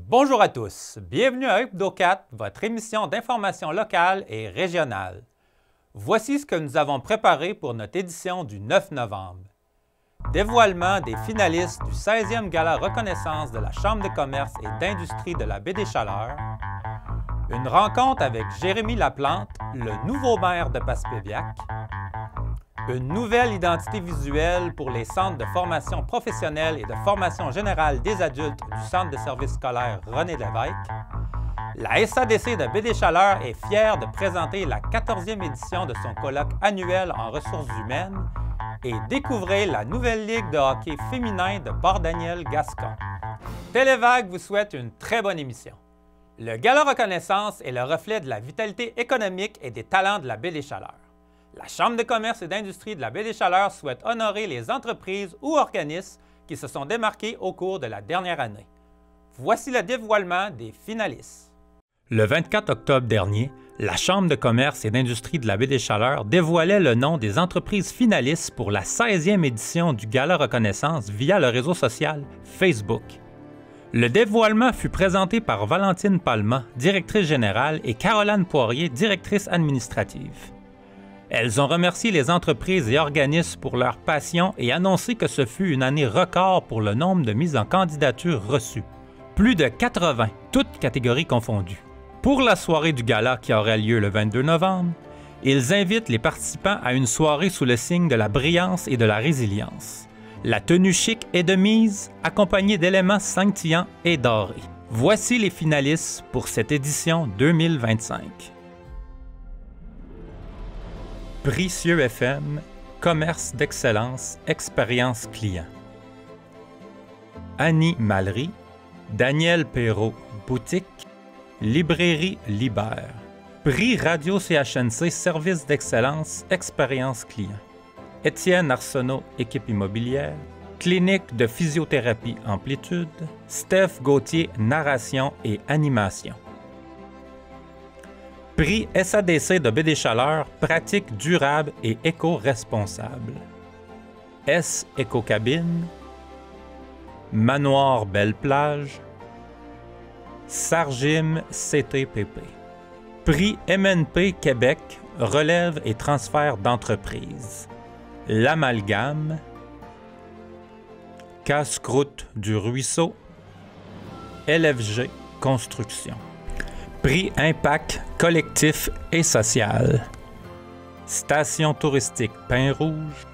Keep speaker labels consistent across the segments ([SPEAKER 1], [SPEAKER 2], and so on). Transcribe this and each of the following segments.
[SPEAKER 1] Bonjour à tous, bienvenue à Hebdo4, votre émission d'information locale et régionale. Voici ce que nous avons préparé pour notre édition du 9 novembre. Dévoilement des finalistes du 16e Gala Reconnaissance de la Chambre de commerce et d'industrie de la Baie-des-Chaleurs, une rencontre avec Jérémy Laplante, le nouveau maire de Passepébiac, une nouvelle identité visuelle pour les centres de formation professionnelle et de formation générale des adultes du Centre de services scolaires René Lévesque. La SADC de Baie-des-Chaleurs est fière de présenter la 14e édition de son colloque annuel en ressources humaines et découvrir la nouvelle ligue de hockey féminin de Port-Daniel-Gascon. Télévague vous souhaite une très bonne émission. Le Gala Reconnaissance est le reflet de la vitalité économique et des talents de la Baie-des-Chaleurs. La Chambre de commerce et d'industrie de la Baie-des-Chaleurs souhaite honorer les entreprises ou organismes qui se sont démarqués au cours de la dernière année. Voici le dévoilement des finalistes. Le 24 octobre dernier, la Chambre de commerce et d'industrie de la Baie-des-Chaleurs dévoilait le nom des entreprises finalistes pour la 16e édition du Gala Reconnaissance via le réseau social Facebook. Le dévoilement fut présenté par Valentine Palma, directrice générale, et Caroline Poirier, directrice administrative. Elles ont remercié les entreprises et organismes pour leur passion et annoncé que ce fut une année record pour le nombre de mises en candidature reçues. Plus de 80, toutes catégories confondues. Pour la soirée du gala qui aura lieu le 22 novembre, ils invitent les participants à une soirée sous le signe de la brillance et de la résilience. La tenue chic est de mise, accompagnée d'éléments scintillants et dorés. Voici les finalistes pour cette édition 2025. Prix CIE FM, Commerce d'excellence, expérience client. Annie Mallery, Daniel Perrault, boutique, Librairie Libère. Prix Radio CHNC, service d'excellence, expérience client. Étienne Arsenault, équipe immobilière. Clinique de physiothérapie Amplitude. Steph Gauthier, narration et animation. Prix SADC de Baie-des-Chaleurs, pratique durable et éco-responsable. S Éco-Cabine, Manoir Belle-Plage, Sargim CTPP. Prix MNP Québec, relève et transfert d'entreprise. L'Amalgame, Casse-croûte du Ruisseau, LFG Construction. Prix Impact collectif et social. Station touristique Pin-Rouge,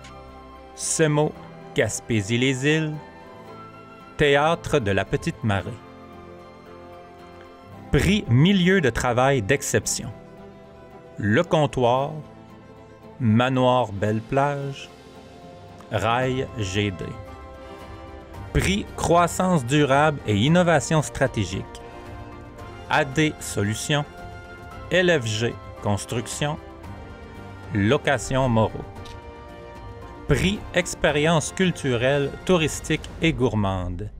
[SPEAKER 1] SEMO Gaspésie-les-Îles, Théâtre de la Petite-Marée. Prix Milieu de travail d'exception. Le Comptoir, Manoir Belle-Plage, Rail GD. Prix Croissance durable et innovation stratégique. AD Solutions, LFG Construction, Location Moreau. Prix Expérience culturelle, touristique et gourmande.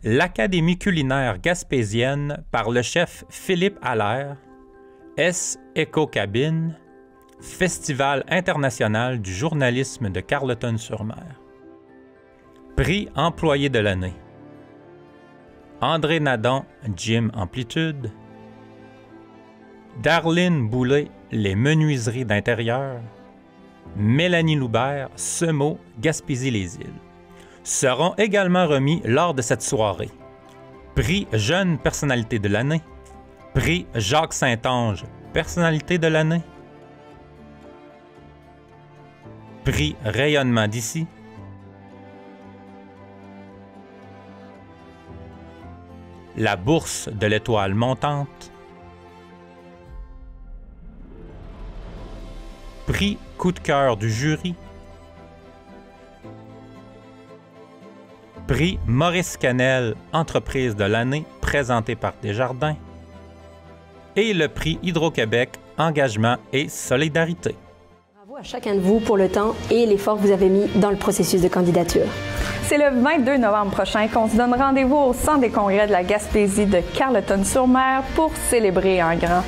[SPEAKER 1] L'Académie culinaire gaspésienne par le chef Philippe Allaire, S Éco-Cabine, Festival international du journalisme de Carleton-sur-Mer. Prix Employé de l'année. André Nadon, Gym Amplitude. Darlene Boulay, les menuiseries d'intérieur. Mélanie Loubert, SEMO, Gaspésie-les-Îles. Seront également remis lors de cette soirée. Prix Jeune personnalité de l'année. Prix Jacques Saint-Onge, personnalité de l'année. Prix Rayonnement d'ici. La bourse de l'étoile montante. Prix coup de cœur du jury. Prix Maurice Canel, entreprise de l'année, présenté par Desjardins. Et le prix Hydro-Québec, engagement et solidarité.
[SPEAKER 2] Bravo à chacun de vous pour le temps et l'effort que vous avez mis dans le processus de candidature.
[SPEAKER 3] C'est le 22 novembre prochain qu'on se donne rendez-vous au Centre des congrès de la Gaspésie de Carleton-sur-Mer pour célébrer en grand.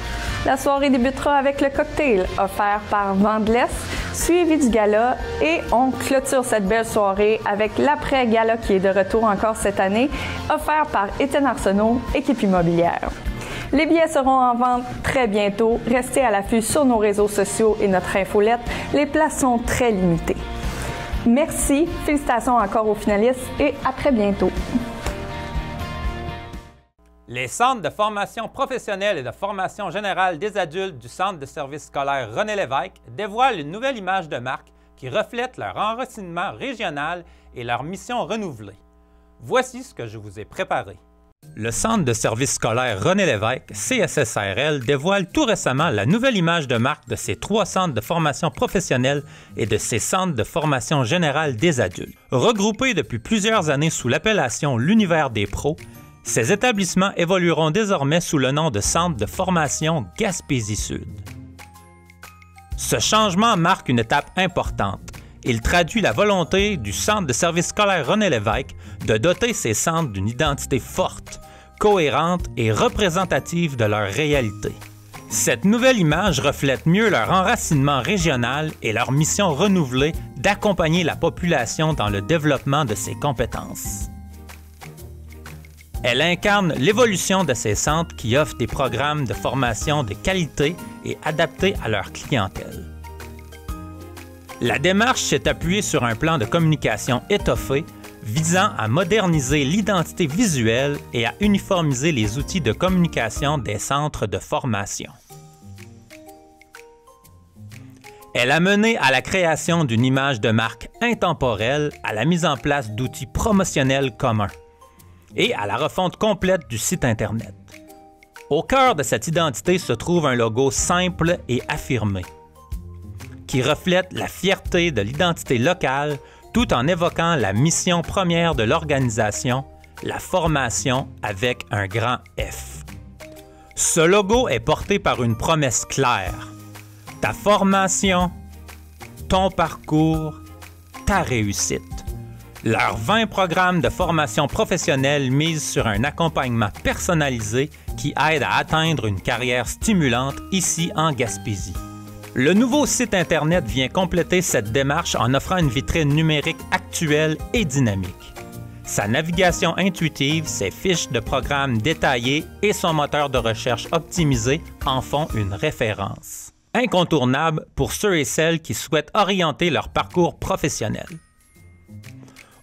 [SPEAKER 3] La soirée débutera avec le cocktail offert par Vent de l'Est suivi du gala, et on clôture cette belle soirée avec l'après-gala qui est de retour encore cette année, offert par Étienne Arsenault, équipe immobilière. Les billets seront en vente très bientôt. Restez à l'affût sur nos réseaux sociaux et notre infolette. Les places sont très limitées. Merci, félicitations encore aux finalistes et à très bientôt.
[SPEAKER 1] Les centres de formation professionnelle et de formation générale des adultes du Centre de services scolaires René Lévesque dévoilent une nouvelle image de marque qui reflète leur enracinement régional et leur mission renouvelée. Voici ce que je vous ai préparé. Le Centre de services scolaires René Lévesque, CSSRL, dévoile tout récemment la nouvelle image de marque de ses 3 centres de formation professionnelle et de ses centres de formation générale des adultes. Regroupés depuis plusieurs années sous l'appellation l'Univers des pros, ces établissements évolueront désormais sous le nom de Centre de formation Gaspésie-Sud. Ce changement marque une étape importante. Il traduit la volonté du Centre de services scolaires René Lévesque de doter ces centres d'une identité forte, cohérente et représentative de leur réalité. Cette nouvelle image reflète mieux leur enracinement régional et leur mission renouvelée d'accompagner la population dans le développement de ses compétences. Elle incarne l'évolution de ces centres qui offrent des programmes de formation de qualité et adaptés à leur clientèle. La démarche s'est appuyée sur un plan de communication étoffé visant à moderniser l'identité visuelle et à uniformiser les outils de communication des centres de formation. Elle a mené à la création d'une image de marque intemporelle, à la mise en place d'outils promotionnels communs et à la refonte complète du site Internet. Au cœur de cette identité se trouve un logo simple et affirmé, qui reflète la fierté de l'identité locale tout en évoquant la mission première de l'organisation, la formation avec un grand F. Ce logo est porté par une promesse claire. Ta formation, ton parcours, ta réussite. Leurs 20 programmes de formation professionnelle misent sur un accompagnement personnalisé qui aide à atteindre une carrière stimulante ici en Gaspésie. Le nouveau site Internet vient compléter cette démarche en offrant une vitrine numérique actuelle et dynamique. Sa navigation intuitive, ses fiches de programmes détaillées et son moteur de recherche optimisé en font une référence. Incontournable pour ceux et celles qui souhaitent orienter leur parcours professionnel.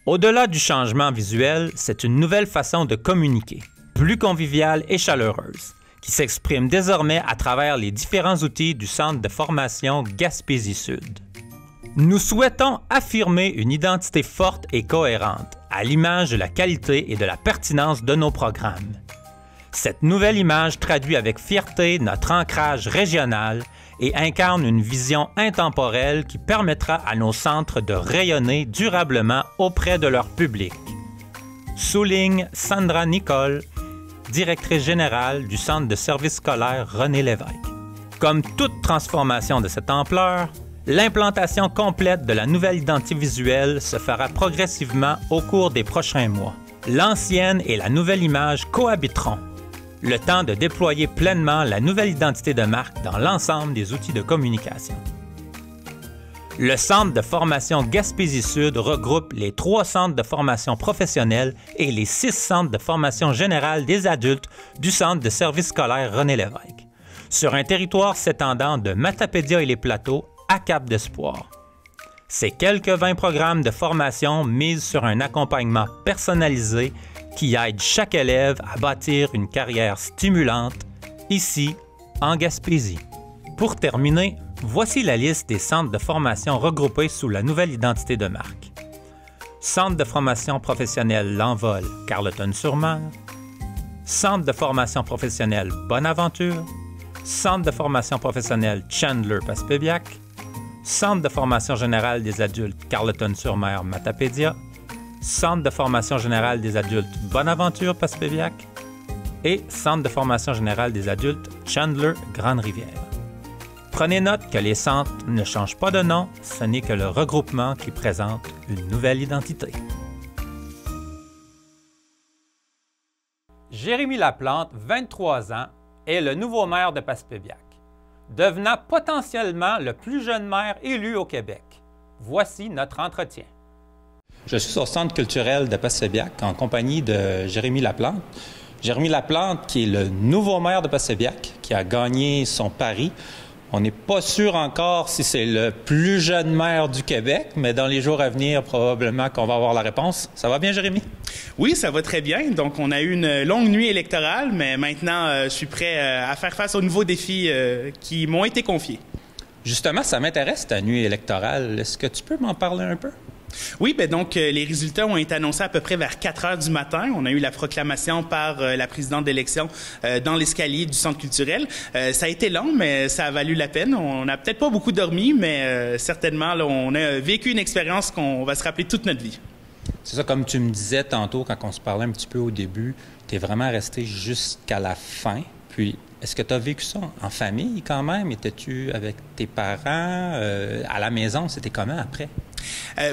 [SPEAKER 1] Au-delà du changement visuel, c'est une nouvelle façon de communiquer, plus conviviale et chaleureuse, qui s'exprime désormais à travers les différents outils du Centre de formation Gaspésie-Sud. Nous souhaitons affirmer une identité forte et cohérente, à l'image de la qualité et de la pertinence de nos programmes. Cette nouvelle image traduit avec fierté notre ancrage régional et incarne une vision intemporelle qui permettra à nos centres de rayonner durablement auprès de leur public. Souligne Sandra Nicole, directrice générale du Centre de services scolaires René Lévesque. Comme toute transformation de cette ampleur, l'implantation complète de la nouvelle identité visuelle se fera progressivement au cours des prochains mois. L'ancienne et la nouvelle image cohabiteront, le temps de déployer pleinement la nouvelle identité de marque dans l'ensemble des outils de communication. Le Centre de formation Gaspésie-Sud regroupe les 3 centres de formation professionnelle et les 6 centres de formation générale des adultes du Centre de services scolaires René Lévesque, sur un territoire s'étendant de Matapédia et les Plateaux à Cap-d'Espoir. Ces quelques 20 programmes de formation misent sur un accompagnement personnalisé qui aide chaque élève à bâtir une carrière stimulante ici, en Gaspésie. Pour terminer, voici la liste des centres de formation regroupés sous la nouvelle identité de marque. Centre de formation professionnelle L'Envol, Carleton-sur-Mer. Centre de formation professionnelle Bonaventure. Centre de formation professionnelle Chandler, Passepébiac. Centre de formation générale des adultes Carleton-sur-Mer, Matapédia. Centre de formation générale des adultes Bonaventure, Passepébiac. Et Centre de formation générale des adultes Chandler, Grande-Rivière. Prenez note que les centres ne changent pas de nom, ce n'est que le regroupement qui présente une nouvelle identité. Jérémy Laplante, 23 ans, est le nouveau maire de Passepébiac. devenant potentiellement le plus jeune maire élu au Québec. Voici notre entretien. Je suis au Centre culturel de Passepébiac en compagnie de Jérémy Laplante. Jérémy Laplante, qui est le nouveau maire de Passepébiac, qui a gagné son pari. On n'est pas sûr encore si c'est le plus jeune maire du Québec, mais dans les jours à venir, probablement qu'on va avoir la réponse. Ça va bien, Jérémy?
[SPEAKER 4] Oui, ça va très bien. Donc, on a eu une longue nuit électorale, mais maintenant, je suis prêt à faire face aux nouveaux défis qui m'ont été confiés.
[SPEAKER 1] Justement, ça m'intéresse, ta nuit électorale. Est-ce que tu peux m'en parler un peu?
[SPEAKER 4] Oui, donc les résultats ont été annoncés à peu près vers 4 heures du matin. On a eu la proclamation par la présidente d'élection dans l'escalier du Centre culturel. Ça a été long, mais ça a valu la peine. On n'a peut-être pas beaucoup dormi, mais certainement, là, on a vécu une expérience qu'on va se rappeler toute notre vie.
[SPEAKER 1] C'est ça, comme tu me disais tantôt, quand on se parlait un petit peu au début, tu es vraiment resté jusqu'à la fin. Puis, est-ce que tu as vécu ça en famille quand même? Étais-tu avec tes parents? À la maison, c'était comment après?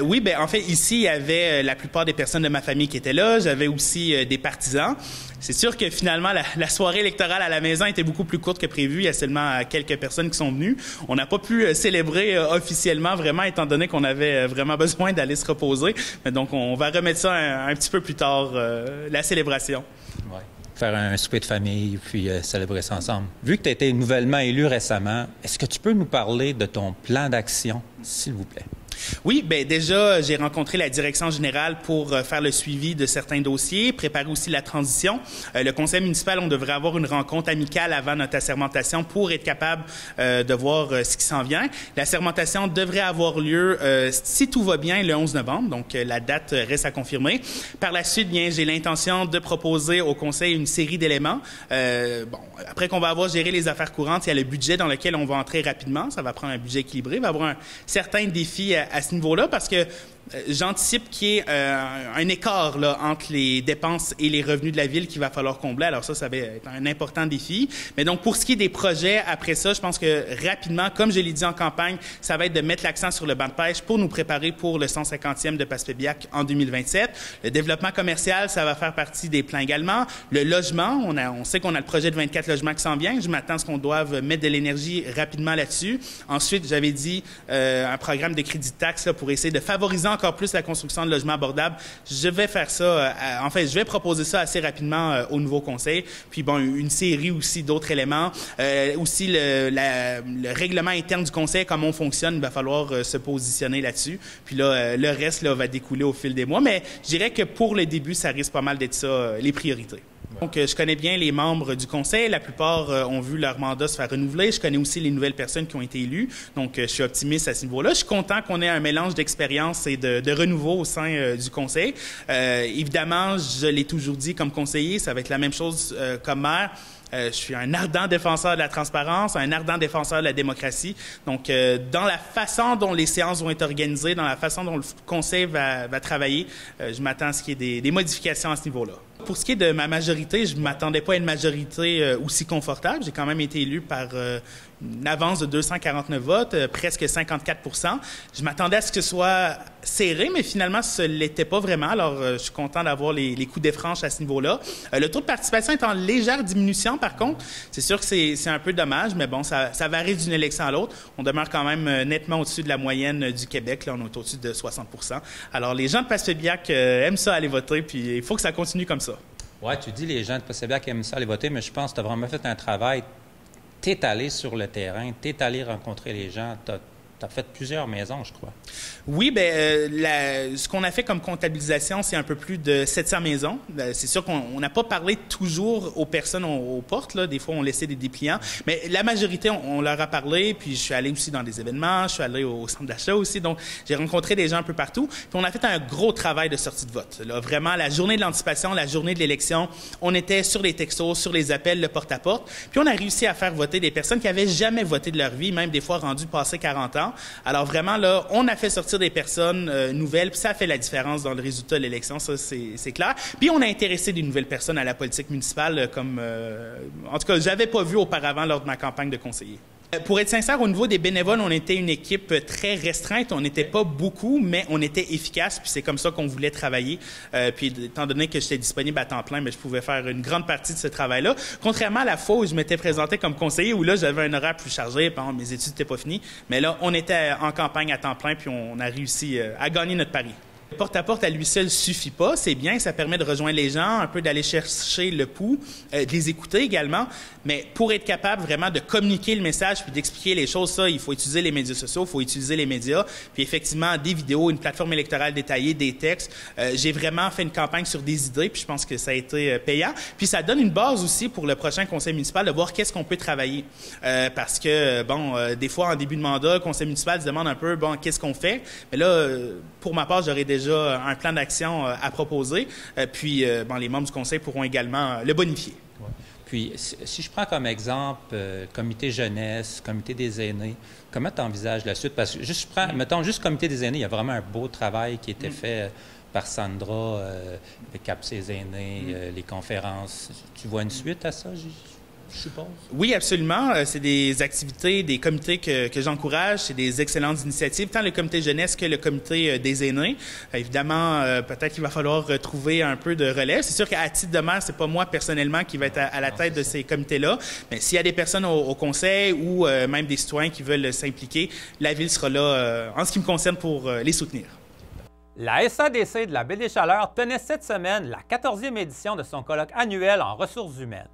[SPEAKER 4] Oui, en fait, ici, il y avait la plupart des personnes de ma famille qui étaient là. J'avais aussi des partisans. C'est sûr que finalement, la soirée électorale à la maison était beaucoup plus courte que prévu. Il y a seulement quelques personnes qui sont venues. On n'a pas pu célébrer officiellement, vraiment, étant donné qu'on avait vraiment besoin d'aller se reposer. Mais donc, on va remettre ça un petit peu plus tard, la célébration.
[SPEAKER 1] Ouais. Faire un souper de famille, puis célébrer ça ensemble. Vu que tu as été nouvellement élu récemment, est-ce que tu peux nous parler de ton plan d'action, s'il vous plaît?
[SPEAKER 4] Oui, déjà, j'ai rencontré la direction générale pour faire le suivi de certains dossiers, préparer aussi la transition. Le conseil municipal, on devrait avoir une rencontre amicale avant notre assermentation pour être capable de voir ce qui s'en vient. L'assermentation devrait avoir lieu, si tout va bien, le 11 novembre, donc la date reste à confirmer. Par la suite, j'ai l'intention de proposer au conseil une série d'éléments. Après qu'on va avoir géré les affaires courantes, il y a le budget dans lequel on va entrer rapidement. Ça va prendre un budget équilibré, il va y avoir un certain défi à ce niveau-là, parce que j'anticipe qu'il y ait un écart là, entre les dépenses et les revenus de la ville qu'il va falloir combler. Alors ça va être un important défi. Mais donc, pour ce qui est des projets, après ça, je pense que rapidement, comme je l'ai dit en campagne, ça va être de mettre l'accent sur le banc de pêche pour nous préparer pour le 150e de Passepébiac en 2027. Le développement commercial, ça va faire partie des plans également. Le logement, on sait qu'on a le projet de 24 logements qui s'en vient. Je m'attends à ce qu'on doive mettre de l'énergie rapidement là-dessus. Ensuite, j'avais dit un programme de crédit de taxe là, pour essayer de favoriser encore plus la construction de logements abordables. Je vais faire ça, je vais proposer ça assez rapidement au nouveau conseil. Puis une série aussi d'autres éléments. Aussi le règlement interne du conseil, comment on fonctionne, il va falloir se positionner là-dessus. Puis là, le reste là, va découler au fil des mois. Mais je dirais que pour le début, ça risque pas mal d'être ça, les priorités. Donc, je connais bien les membres du conseil. La plupart ont vu leur mandat se faire renouveler. Je connais aussi les nouvelles personnes qui ont été élues. Donc, je suis optimiste à ce niveau-là. Je suis content qu'on ait un mélange d'expérience et de renouveau au sein du conseil. Évidemment, je l'ai toujours dit comme conseiller, ça va être la même chose comme maire. Je suis un ardent défenseur de la transparence, un ardent défenseur de la démocratie. Donc, dans la façon dont les séances vont être organisées, dans la façon dont le conseil va travailler, je m'attends à ce qu'il y ait des modifications à ce niveau-là. Pour ce qui est de ma majorité, je ne m'attendais pas à une majorité aussi confortable. J'ai quand même été élu par une avance de 249 votes, presque 54%. Je m'attendais à ce que ce soit serré, mais finalement, ce ne l'était pas vraiment. Alors, je suis content d'avoir les coups des franches à ce niveau-là. Le taux de participation est en légère diminution, par contre. C'est sûr que c'est un peu dommage, mais bon, ça varie d'une élection à l'autre. On demeure quand même nettement au-dessus de la moyenne du Québec. Là, on est au-dessus de 60%. Alors, les gens de Passepébiac aiment ça aller voter, puis il faut que ça continue comme ça.
[SPEAKER 1] Oui, tu dis les gens de Passepébiac aiment ça aller voter, mais je pense que tu as vraiment fait un travail. Tu es allé sur le terrain, tu es allé rencontrer les gens, tu as fait plusieurs maisons, je crois.
[SPEAKER 4] Oui, ce qu'on a fait comme comptabilisation, c'est un peu plus de 700 maisons. C'est sûr qu'on n'a pas parlé toujours aux personnes aux portes. Là. Des fois, on laissait des dépliants. Mais la majorité, on leur a parlé. Puis, je suis allé aussi dans des événements. Je suis allé au centre d'achat aussi. Donc, j'ai rencontré des gens un peu partout. Puis, on a fait un gros travail de sortie de vote. Là, vraiment, la journée de l'anticipation, la journée de l'élection, on était sur les textos, sur les appels, le porte-à-porte. Puis, on a réussi à faire voter des personnes qui n'avaient jamais voté de leur vie, même des fois rendues passées 40 ans. Alors vraiment, là, on a fait sortir des personnes nouvelles, puis ça fait la différence dans le résultat de l'élection, ça, c'est clair. Puis on a intéressé des nouvelles personnes à la politique municipale, comme, en tout cas, j'avais pas vu auparavant lors de ma campagne de conseiller. Pour être sincère, au niveau des bénévoles, on était une équipe très restreinte. On n'était pas beaucoup, mais on était efficace. Puis c'est comme ça qu'on voulait travailler. Puis étant donné que j'étais disponible à temps plein, mais je pouvais faire une grande partie de ce travail-là. Contrairement à la fois où je m'étais présenté comme conseiller, où là j'avais un horaire plus chargé, pendant mes études n'étaient pas finies. Mais là, on était en campagne à temps plein, puis on a réussi à gagner notre pari. Porte-à-porte à lui seul suffit pas, c'est bien, ça permet de rejoindre les gens, un peu d'aller chercher le pouls, de les écouter également, mais pour être capable vraiment de communiquer le message puis d'expliquer les choses, ça, il faut utiliser les médias sociaux, il faut utiliser les médias, puis effectivement des vidéos, une plateforme électorale détaillée, des textes. J'ai vraiment fait une campagne sur des idées, puis je pense que ça a été payant. Puis ça donne une base aussi pour le prochain conseil municipal de voir qu'est-ce qu'on peut travailler, parce que des fois en début de mandat, le conseil municipal se demande un peu qu'est-ce qu'on fait, mais là pour ma part j'aurais déjà un plan d'action à proposer, puis les membres du conseil pourront également le bonifier.
[SPEAKER 1] Ouais. Puis, si je prends comme exemple comité jeunesse, comité des aînés, comment tu envisages la suite? Parce que, mettons, juste comité des aînés, il y a vraiment un beau travail qui a été fait par Sandra, avec Cap ses aînés, les conférences. Tu vois une suite à ça, je suppose? Oui, absolument. C'est des activités, des comités que j'encourage. C'est des excellentes initiatives, tant le comité jeunesse que le comité des aînés. Évidemment, peut-être qu'il va falloir retrouver un peu de relais. C'est sûr qu'à titre de maire, c'est pas moi personnellement qui va être à la tête de ces comités-là. Mais s'il y a des personnes au conseil ou même des citoyens qui veulent s'impliquer, la Ville sera là, en ce qui me concerne, pour les soutenir. La SADC de la Baie-des-Chaleurs tenait cette semaine la 14e édition de son colloque annuel en ressources humaines.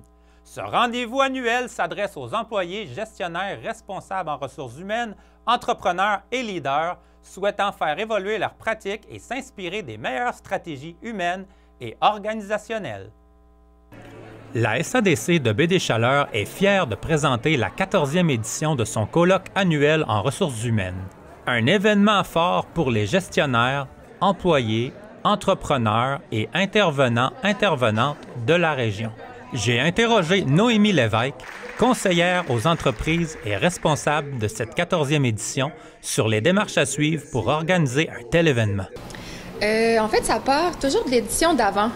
[SPEAKER 1] Ce rendez-vous annuel s'adresse aux employés, gestionnaires, responsables en ressources humaines, entrepreneurs et leaders souhaitant faire évoluer leurs pratiques et s'inspirer des meilleures stratégies humaines et organisationnelles. La SADC de Baie-des-Chaleurs est fière de présenter la 14e édition de son colloque annuel en ressources humaines. Un événement fort pour les gestionnaires, employés, entrepreneurs et intervenantes de la région. J'ai interrogé Noémie Lévesque, conseillère aux entreprises et responsable de cette 14e édition, sur les démarches à suivre pour organiser un tel événement.
[SPEAKER 5] En fait, ça part toujours de l'édition d'avant.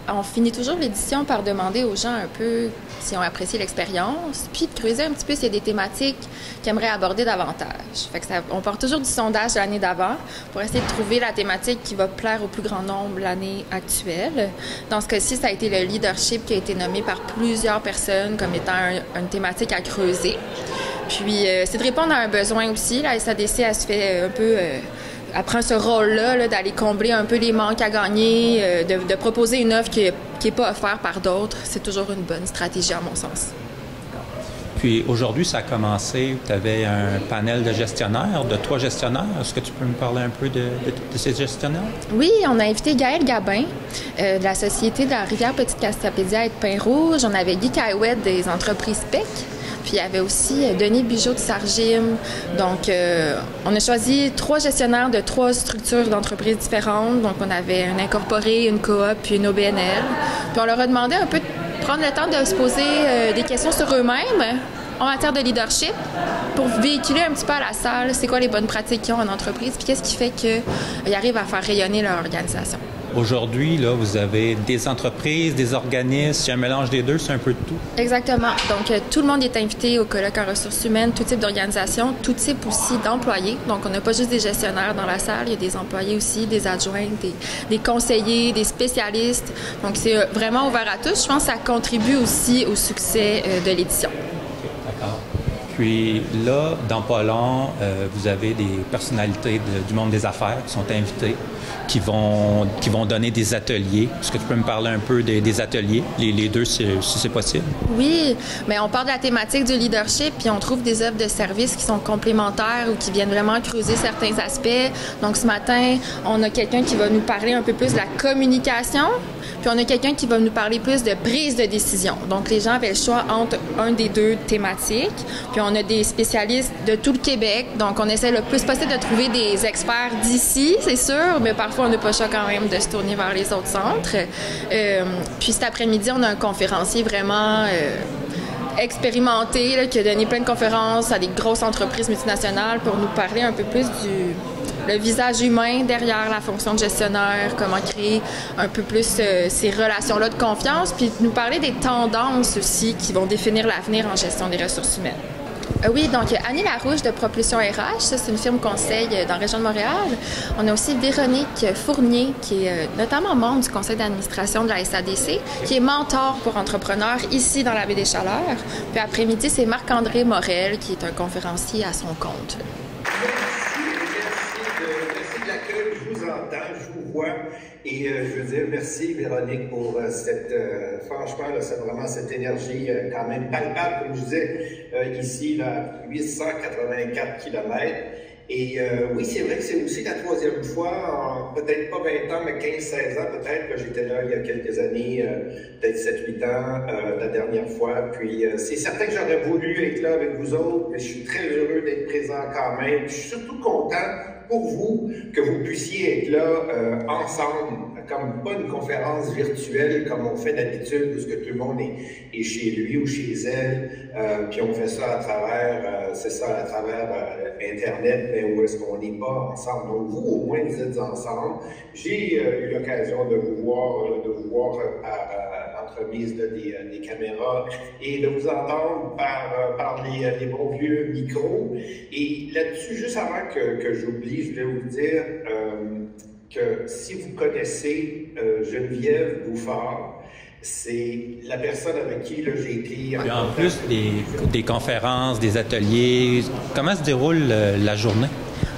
[SPEAKER 5] On finit toujours l'édition par demander aux gens un peu s'ils ont apprécié l'expérience, puis de creuser un petit peu s'il y a des thématiques qu'ils aimeraient aborder davantage. Fait que on part toujours du sondage de l'année d'avant pour essayer de trouver la thématique qui va plaire au plus grand nombre l'année actuelle. Dans ce cas-ci, ça a été le leadership qui a été nommé par plusieurs personnes comme étant une thématique à creuser. Puis, c'est de répondre à un besoin aussi. La SADC, elle se fait un peu... Elle prend ce rôle-là d'aller combler un peu les manques à gagner, de proposer une offre qui n'est pas offerte par d'autres. C'est toujours une bonne stratégie, à mon sens.
[SPEAKER 1] Puis aujourd'hui, ça a commencé, tu avais un panel de gestionnaires, de 3 gestionnaires. Est-ce que tu peux me parler un peu de ces gestionnaires?
[SPEAKER 5] Oui, on a invité Gaël Gabin de la Société de la Rivière-Petite-Castapédia et de Pin-Rouge. On avait Guy Caillouette des entreprises PEC. Puis il y avait aussi Denis Bigeaud de Sargim. Donc, on a choisi 3 gestionnaires de 3 structures d'entreprises différentes. Donc, on avait un incorporé, une coop puis une OBNL. Puis on leur a demandé un peu de prendre le temps de se poser des questions sur eux-mêmes en matière de leadership pour véhiculer un petit peu à la salle c'est quoi les bonnes pratiques qu'ils ont en entreprise puis qu'est-ce qui fait qu'ils arrivent à faire rayonner leur organisation.
[SPEAKER 1] Aujourd'hui, là, vous avez des entreprises, des organismes, c'est un mélange des deux, c'est un peu de tout.
[SPEAKER 5] Exactement. Donc, tout le monde est invité au colloque en ressources humaines, tout type d'organisation, tout type aussi d'employés. Donc, on n'a pas juste des gestionnaires dans la salle, il y a des employés aussi, des adjoints, des conseillers, des spécialistes. Donc, c'est vraiment ouvert à tous. Je pense que ça contribue aussi au succès de l'édition.
[SPEAKER 1] D'accord. Puis là, dans pas long, vous avez des personnalités du monde des affaires qui sont invitées, qui vont donner des ateliers. Est-ce que tu peux me parler un peu des ateliers, les deux, si c'est possible?
[SPEAKER 5] Oui, mais on parle de la thématique du leadership, puis on trouve des offres de services qui sont complémentaires ou qui viennent vraiment creuser certains aspects. Donc, ce matin, on a quelqu'un qui va nous parler un peu plus de la communication, puis on a quelqu'un qui va nous parler plus de prise de décision. Donc, les gens avaient le choix entre un des deux thématiques. Puis, on a des spécialistes de tout le Québec. Donc, on essaie le plus possible de trouver des experts d'ici, c'est sûr, mais parfois, on n'a pas le choix quand même de se tourner vers les autres centres. Puis, cet après-midi, on a un conférencier vraiment expérimenté là, qui a donné plein de conférences à des grosses entreprises multinationales pour nous parler un peu plus le visage humain derrière la fonction de gestionnaire, comment créer un peu plus ces relations-là de confiance, puis nous parler des tendances aussi qui vont définir l'avenir en gestion des ressources humaines. Oui, donc Annie Larouche de Propulsion RH, ça c'est une firme conseil dans la région de Montréal. On a aussi Véronique Fournier, qui est notamment membre du conseil d'administration de la SADC, qui est mentor pour entrepreneurs ici dans la baie des Chaleurs. Puis après-midi, c'est Marc-André Morel, qui est un conférencier à son compte.
[SPEAKER 6] Merci de l'accueil, je vous entends, je vous vois. Et je veux dire merci Véronique pour cette, franchement, là, c'est vraiment cette énergie quand même palpable, comme je disais, ici, là, 884 km. Et oui, c'est vrai que c'est aussi la troisième fois, peut-être pas 20 ans, mais 15-16 ans peut-être, que j'étais là il y a quelques années, peut-être 7-8 ans, la dernière fois. Puis c'est certain que j'aurais voulu être là avec vous autres, mais je suis très heureux d'être présent quand même. Je suis surtout content pour vous que vous puissiez être là ensemble, comme pas une conférence virtuelle comme on fait d'habitude, où tout le monde est chez lui ou chez elle, puis on fait ça à travers, c'est ça, à travers Internet, mais où est-ce qu'on n'est pas ensemble. Donc vous, au moins, vous êtes ensemble. J'ai eu l'occasion de vous voir à l'entremise des caméras et de vous entendre par les bons vieux micros. Et là-dessus, juste avant que j'oublie, je voulais vous dire que si vous connaissez Geneviève Bouffard, c'est la personne avec qui j'ai été...
[SPEAKER 1] Et en plus, des conférences, des ateliers, comment se déroule la journée?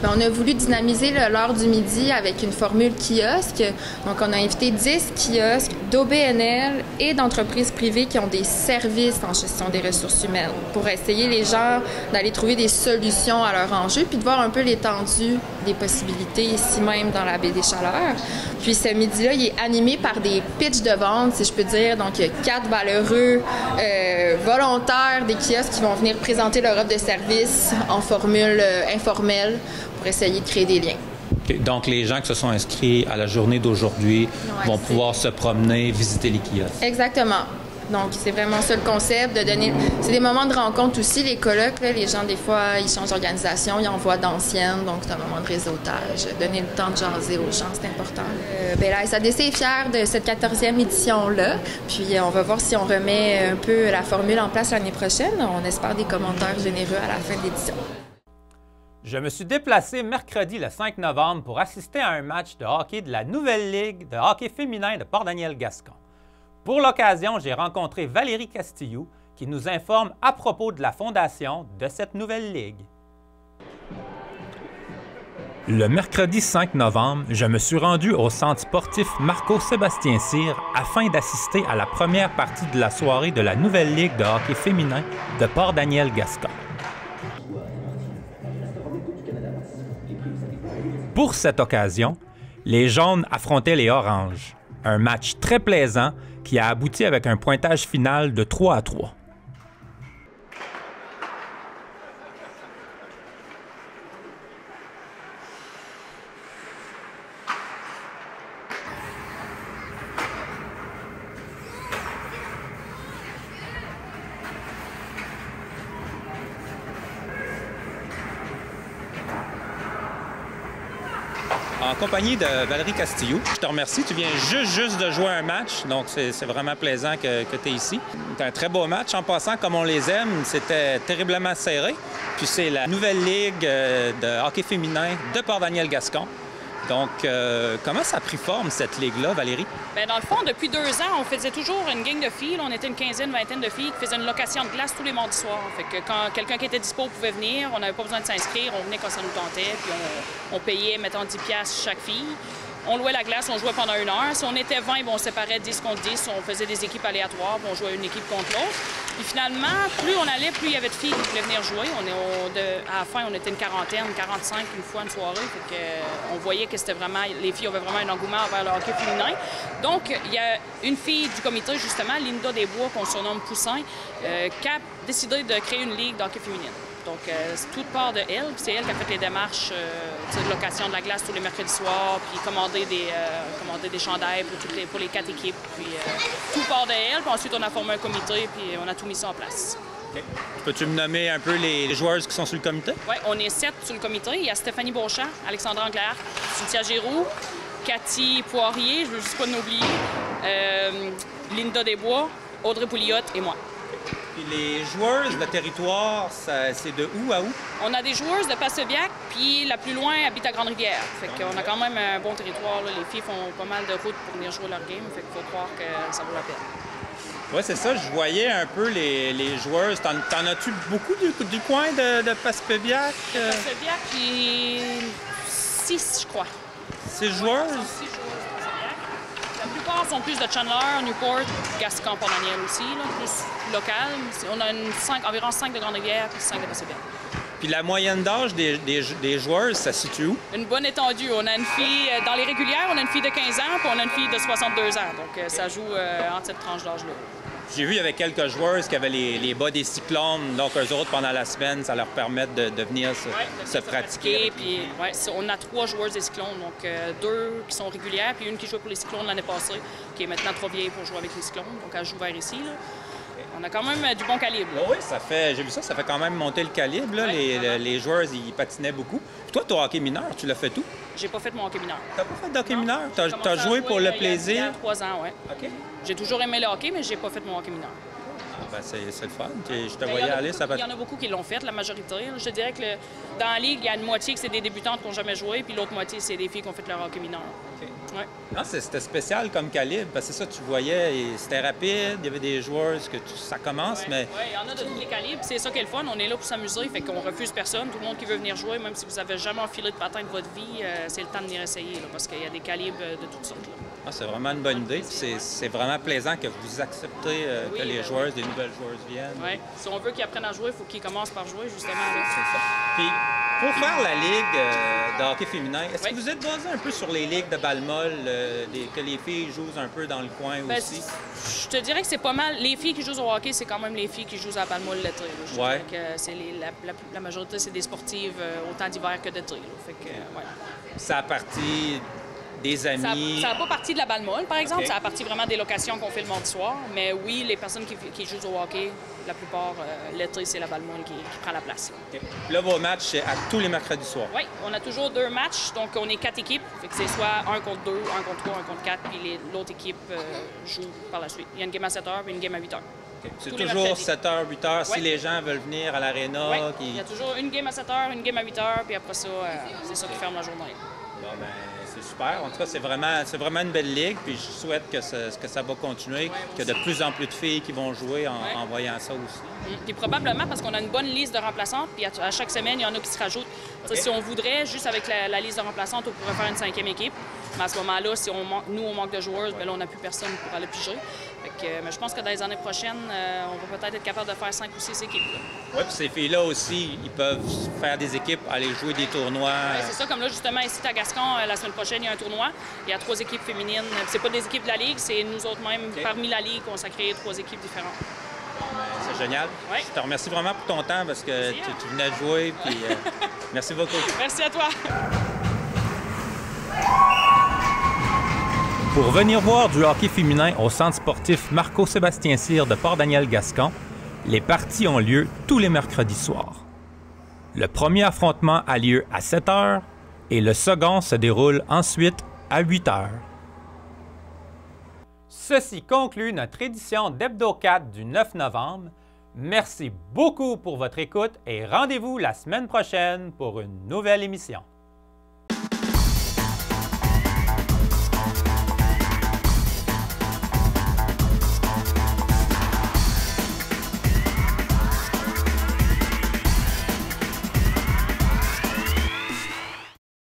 [SPEAKER 5] Bien, on a voulu dynamiser l'heure du midi avec une formule kiosque. Donc, on a invité 10 kiosques d'OBNL et d'entreprises privées qui ont des services en gestion des ressources humaines pour essayer les gens d'aller trouver des solutions à leurs enjeux puis de voir un peu l'étendue des possibilités ici même dans la baie des Chaleurs. Puis ce midi-là, il est animé par des pitchs de vente, si je peux dire. Donc, il y a 4 valeureux volontaires des kiosques qui vont venir présenter leur offre de service en formule informelle pour essayer de créer des liens.
[SPEAKER 1] Okay. Donc, les gens qui se sont inscrits à la journée d'aujourd'hui vont pouvoir se promener, visiter les kiosques.
[SPEAKER 5] Exactement. Donc, c'est vraiment ça le concept, de donner... C'est des moments de rencontre aussi, les colloques, là, les gens, des fois, ils changent d'organisation, ils envoient d'anciennes, donc c'est un moment de réseautage. Donner le temps de jaser aux gens, c'est important. La SADC est fière de cette 14e édition-là, puis on va voir si on remet un peu la formule en place l'année prochaine. On espère des commentaires généreux à la fin de l'édition.
[SPEAKER 1] Je me suis déplacé mercredi le 5 novembre pour assister à un match de hockey de la nouvelle Ligue de hockey féminin de Port-Daniel-Gascon. Pour l'occasion, j'ai rencontré Valérie Castillou qui nous informe à propos de la fondation de cette nouvelle ligue. Le mercredi 5 novembre, je me suis rendu au centre sportif Marco-Sébastien Cyr afin d'assister à la première partie de la soirée de la nouvelle Ligue de hockey féminin de Port-Daniel-Gascon. Pour cette occasion, les Jaunes affrontaient les Oranges. Un match très plaisant qui a abouti avec un pointage final de 3-3. En compagnie de Valérie Castillou. Je te remercie. Tu viens juste de jouer un match, donc c'est vraiment plaisant que tu es ici. C'est un très beau match. En passant, comme on les aime, c'était terriblement serré. Puis c'est la nouvelle ligue de hockey féminin de Port-Daniel-Gascon. Donc, comment ça a pris forme, cette ligue-là, Valérie?
[SPEAKER 7] Bien, dans le fond, depuis 2 ans, on faisait toujours une gang de filles. Là, on était une quinzaine, vingtaine de filles qui faisaient une location de glace tous les mardis soirs. Fait que quand quelqu'un qui était dispo pouvait venir, on n'avait pas besoin de s'inscrire. On venait quand ça nous tentait, puis on payait, mettons, 10$ chaque fille. On louait la glace, on jouait pendant 1 heure. Si on était 20, on séparait 10 contre 10. On faisait des équipes aléatoires, on jouait une équipe contre l'autre. Puis finalement, plus on allait, plus il y avait de filles qui voulaient venir jouer. À la fin, on était une quarantaine, 45 une fois une soirée. Fait que, on voyait que c'était vraiment, les filles avaient vraiment un engouement envers le hockey féminin. Donc, il y a une fille du comité, justement, Linda Desbois, qu'on surnomme Poussin, qui a décidé de créer une ligue de hockey féminine. Donc, tout part de elle. C'est elle qui a fait les démarches de location de la glace tous les mercredis soirs, puis commander des chandails pour les 4 équipes. Puis, tout part de elle. Puis ensuite, on a formé un comité, puis on a tout mis ça en place.
[SPEAKER 1] Okay. Peux-tu me nommer un peu les joueuses qui sont sur le comité?
[SPEAKER 7] Oui, on est 7 sur le comité. Il y a Stéphanie Beauchamp, Alexandra Anglaire, Cynthia Giroux, Cathy Poirier, je ne veux juste pas l'oublier, Linda Desbois, Audrey Pouliot et moi.
[SPEAKER 1] Puis les joueuses, le territoire, c'est de où à où?
[SPEAKER 7] On a des joueuses de Passebbiac, puis la plus loin habite à Grande-Rivière. Fait qu'on a quand même un bon territoire, là. Les filles font pas mal de routes pour venir jouer leur game, fait qu'il faut croire que ça vaut la peine.
[SPEAKER 1] Oui, c'est ça. Je voyais un peu les joueuses. T'en as-tu beaucoup du coin de Passebbiac?
[SPEAKER 7] Passebbiac, puis 6, je crois.
[SPEAKER 1] 6 joueuses?
[SPEAKER 7] 6 joueuses de Passebbiac. La plupart sont plus de Chandler, Newport, Gascon, Port-Daniel aussi, là, plus local. On a environ 5 de Grande-Rivière puis 5 de Passebbiac.
[SPEAKER 1] Puis la moyenne d'âge des joueuses, ça se situe où?
[SPEAKER 7] Une bonne étendue. On a une fille, dans les régulières, on a une fille de 15 ans, puis on a une fille de 62 ans. Donc, ça joue entre cette tranche d'âge-là.
[SPEAKER 1] J'ai vu avec quelques joueuses qui avaient les bas des cyclones, donc eux autres, pendant la semaine, ça leur permet de venir se pratiquer.
[SPEAKER 7] Puis, on a 3 joueuses des cyclones, donc 2 qui sont régulières, puis une qui jouait pour les cyclones l'année passée, qui est maintenant trop vieille pour jouer avec les cyclones, donc elle joue vers ici. Là. On a quand même du bon calibre.
[SPEAKER 1] Oui, j'ai vu ça, ça fait quand même monter le calibre. Là. Les joueurs, ils patinaient beaucoup. Puis toi, ton hockey mineur, tu l'as fait où?
[SPEAKER 7] J'ai pas fait mon hockey mineur.
[SPEAKER 1] T'as pas fait de hockey mineur? T'as joué pour le plaisir?
[SPEAKER 7] Il y a 3 ans, oui.
[SPEAKER 1] OK.
[SPEAKER 7] J'ai toujours aimé le hockey, mais j'ai pas fait mon hockey mineur.
[SPEAKER 1] Ah, ben c'est le fun. Je te voyais aller, ça va...
[SPEAKER 7] Il y en a beaucoup qui l'ont fait, la majorité. Je te dirais que dans la ligue, il y a une moitié que c'est des débutantes qui n'ont jamais joué, puis l'autre moitié, c'est des filles qui ont fait leur hockey mineur.
[SPEAKER 1] OK.
[SPEAKER 7] Ouais.
[SPEAKER 1] Non, c'était spécial comme calibre, parce que c'est ça, tu voyais, c'était rapide, il y avait des joueurs, ça commence, mais...
[SPEAKER 7] Oui, il y en a de tous les calibres, c'est ça qui est le fun, on est là pour s'amuser, fait qu'on refuse personne, tout le monde qui veut venir jouer, même si vous avez jamais enfilé de patin de votre vie, c'est le temps de venir essayer, là, parce qu'il y a des calibres de toutes sortes. Là.
[SPEAKER 1] Ah, c'est vraiment une bonne idée, puis c'est vraiment plaisant que vous acceptez que les joueuses, des nouvelles joueuses viennent.
[SPEAKER 7] Oui, si on veut qu'ils apprennent à jouer, il faut qu'ils commencent par jouer, justement.
[SPEAKER 1] C'est ça. Puis, pour faire la ligue de hockey féminin, est-ce que vous êtes basé un peu sur les ligues de balle molle, que les filles jouent un peu dans le coin aussi?
[SPEAKER 7] Je te dirais que c'est pas mal. Les filles qui jouent au hockey, c'est quand même les filles qui jouent à la balle molle l'été. Je dirais que la majorité, c'est des sportives autant d'hiver que d'été. Fait que, ouais.
[SPEAKER 1] Ça a parti des amis? Ça
[SPEAKER 7] n'a pas parti de la balle molle, par exemple. Okay. Ça a parti vraiment des locations qu'on fait le mardi soir. Mais oui, les personnes qui jouent au hockey, la plupart, l'été, c'est la balle molle qui prend la place.
[SPEAKER 1] Okay. Là, vos matchs, c'est à tous les mercredis soirs?
[SPEAKER 7] Oui, on a toujours 2 matchs. Donc, on est 4 équipes. Fait que c'est soit 1 contre 2, 1 contre 3, 1 contre 4. Puis l'autre équipe joue par la suite. Il y a une game à 7 h et une game à 8 h.
[SPEAKER 1] Okay. C'est toujours 7 h, 8 h. Si les gens veulent venir à l'aréna.
[SPEAKER 7] Il y a toujours une game à 7 h, une game à 8 h. Puis après ça, c'est ça qui ferme la journée.
[SPEAKER 1] Bon, ben, c'est super. En tout cas, c'est vraiment une belle ligue. Puis je souhaite que ça va continuer, qu'il y a de plus en plus de filles qui vont jouer en voyant ça aussi.
[SPEAKER 7] Puis probablement parce qu'on a une bonne liste de remplaçantes. Puis à chaque semaine, il y en a qui se rajoutent. Okay. Si on voudrait, juste avec la liste de remplaçantes, on pourrait faire une 5e équipe. Mais à ce moment-là, si on manque de joueuses, bien là, on n'a plus personne pour aller piger. Mais je pense que dans les années prochaines, on va peut-être être capable de faire 5 ou 6 équipes.
[SPEAKER 1] Oui, puis ces filles-là aussi, ils peuvent faire des équipes, aller jouer des tournois.
[SPEAKER 7] Oui, c'est ça. Comme là, justement, ici à Gascon, la semaine prochaine, il y a un tournoi. Il y a 3 équipes féminines. C'est pas des équipes de la Ligue, c'est nous autres même, parmi la Ligue, on s'est créé 3 équipes différentes.
[SPEAKER 1] C'est génial. Oui. Je te remercie vraiment pour ton temps parce que tu venais de jouer. Puis, merci beaucoup.
[SPEAKER 7] Merci à toi.
[SPEAKER 1] Pour venir voir du hockey féminin au centre sportif Marco-Sébastien Cyr de Port-Daniel-Gascon, les parties ont lieu tous les mercredis soirs. Le premier affrontement a lieu à 7 h et le second se déroule ensuite à 8 h. Ceci conclut notre édition d'Hebdo4 du 9 novembre. Merci beaucoup pour votre écoute et rendez-vous la semaine prochaine pour une nouvelle émission.